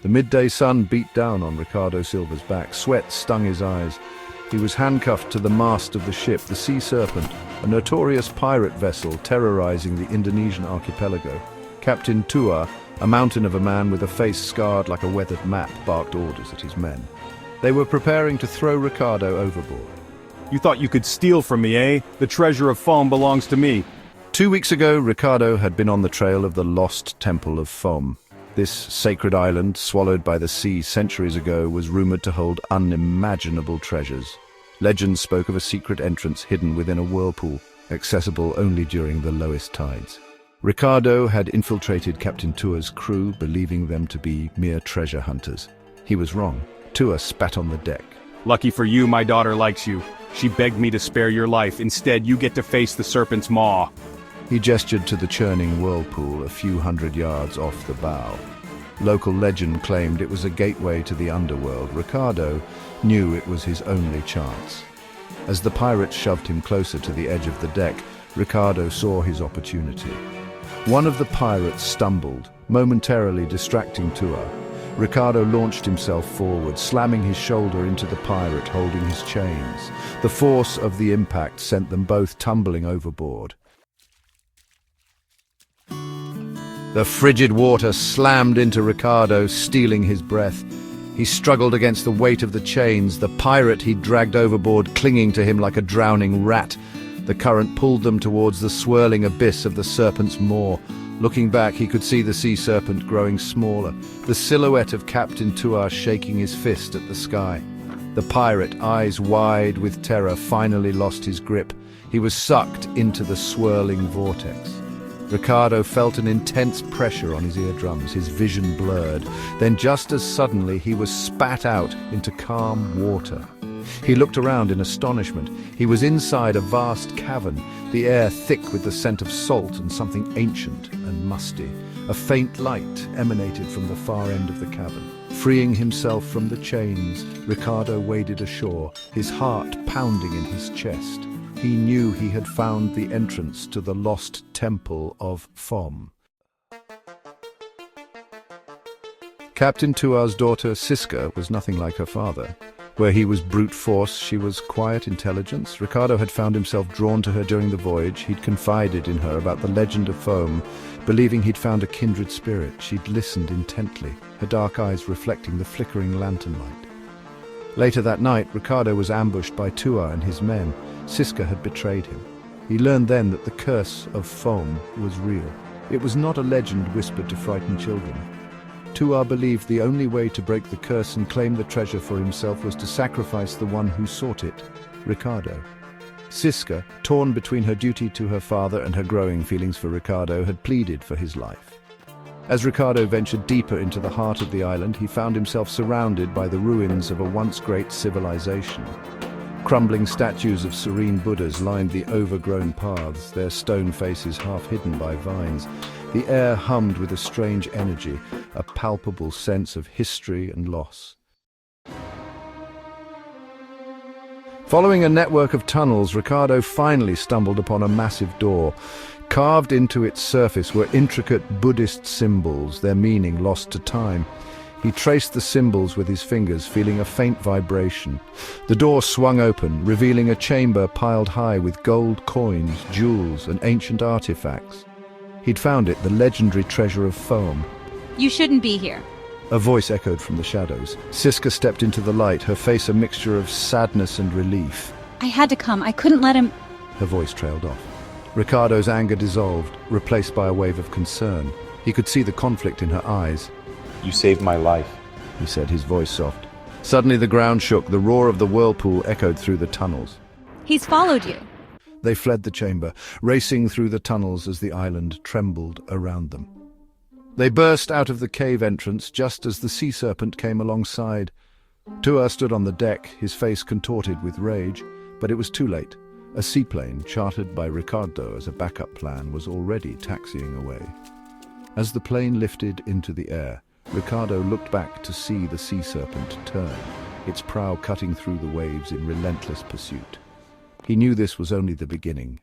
The midday sun beat down on Ricardo Silva's back. Sweat stung his eyes. He was handcuffed to the mast of the ship, the Sea Serpent, a notorious pirate vessel terrorizing the Indonesian archipelago. Captain Tua, a mountain of a man with a face scarred like a weathered map, barked orders at his men. They were preparing to throw Ricardo overboard. You thought you could steal from me, eh? The treasure of foam belongs to me. 2 weeks ago, Ricardo had been on the trail of the lost Temple of Foam. This sacred island, swallowed by the sea centuries ago, was rumored to hold unimaginable treasures. Legends spoke of a secret entrance hidden within a whirlpool, accessible only during the lowest tides. Ricardo had infiltrated Captain Tua's crew, believing them to be mere treasure hunters. He was wrong. Tua spat on the deck. Lucky for you, my daughter likes you. She begged me to spare your life. Instead, you get to face the serpent's maw. He gestured to the churning whirlpool a few hundred yards off the bow. Local legend claimed it was a gateway to the underworld. Ricardo knew it was his only chance. As the pirates shoved him closer to the edge of the deck, Ricardo saw his opportunity. One of the pirates stumbled, momentarily distracting Tua. Ricardo launched himself forward, slamming his shoulder into the pirate holding his chains. The force of the impact sent them both tumbling overboard. The frigid water slammed into Ricardo, stealing his breath. He struggled against the weight of the chains, the pirate he'd dragged overboard clinging to him like a drowning rat. The current pulled them towards the swirling abyss of the serpent's maw. Looking back, he could see the sea serpent growing smaller, the silhouette of Captain Tua shaking his fist at the sky. The pirate, eyes wide with terror, finally lost his grip. He was sucked into the swirling vortex. Ricardo felt an intense pressure on his eardrums, his vision blurred. Then just as suddenly, he was spat out into calm water. He looked around in astonishment. He was inside a vast cavern, the air thick with the scent of salt and something ancient and musty. A faint light emanated from the far end of the cavern. Freeing himself from the chains, Ricardo waded ashore, his heart pounding in his chest. He knew he had found the entrance to the lost Temple of Foam. Captain Tua's daughter, Siska, was nothing like her father. Where he was brute force, she was quiet intelligence. Ricardo had found himself drawn to her during the voyage. He'd confided in her about the legend of Foam, believing he'd found a kindred spirit. She'd listened intently, her dark eyes reflecting the flickering lantern light. Later that night, Ricardo was ambushed by Tua and his men. Siska had betrayed him. He learned then that the curse of Foam was real. It was not a legend whispered to frighten children. Tua believed the only way to break the curse and claim the treasure for himself was to sacrifice the one who sought it, Ricardo. Siska, torn between her duty to her father and her growing feelings for Ricardo, had pleaded for his life. As Ricardo ventured deeper into the heart of the island, he found himself surrounded by the ruins of a once great civilization. Crumbling statues of serene Buddhas lined the overgrown paths, their stone faces half hidden by vines. The air hummed with a strange energy, a palpable sense of history and loss. Following a network of tunnels, Ricardo finally stumbled upon a massive door. Carved into its surface were intricate Buddhist symbols, their meaning lost to time. He traced the symbols with his fingers, feeling a faint vibration. The door swung open, revealing a chamber piled high with gold coins, jewels, and ancient artifacts. He'd found it, the legendary treasure of Foam. You shouldn't be here. A voice echoed from the shadows. Siska stepped into the light, her face a mixture of sadness and relief. I had to come. I couldn't let him... Her voice trailed off. Ricardo's anger dissolved, replaced by a wave of concern. He could see the conflict in her eyes. You saved my life, he said, his voice soft. Suddenly the ground shook, the roar of the whirlpool echoed through the tunnels. He's followed you. They fled the chamber, racing through the tunnels as the island trembled around them. They burst out of the cave entrance just as the sea serpent came alongside. Tua stood on the deck, his face contorted with rage, but it was too late. A seaplane, chartered by Ricardo as a backup plan, was already taxiing away. As the plane lifted into the air, Ricardo looked back to see the sea serpent turn, its prow cutting through the waves in relentless pursuit. He knew this was only the beginning.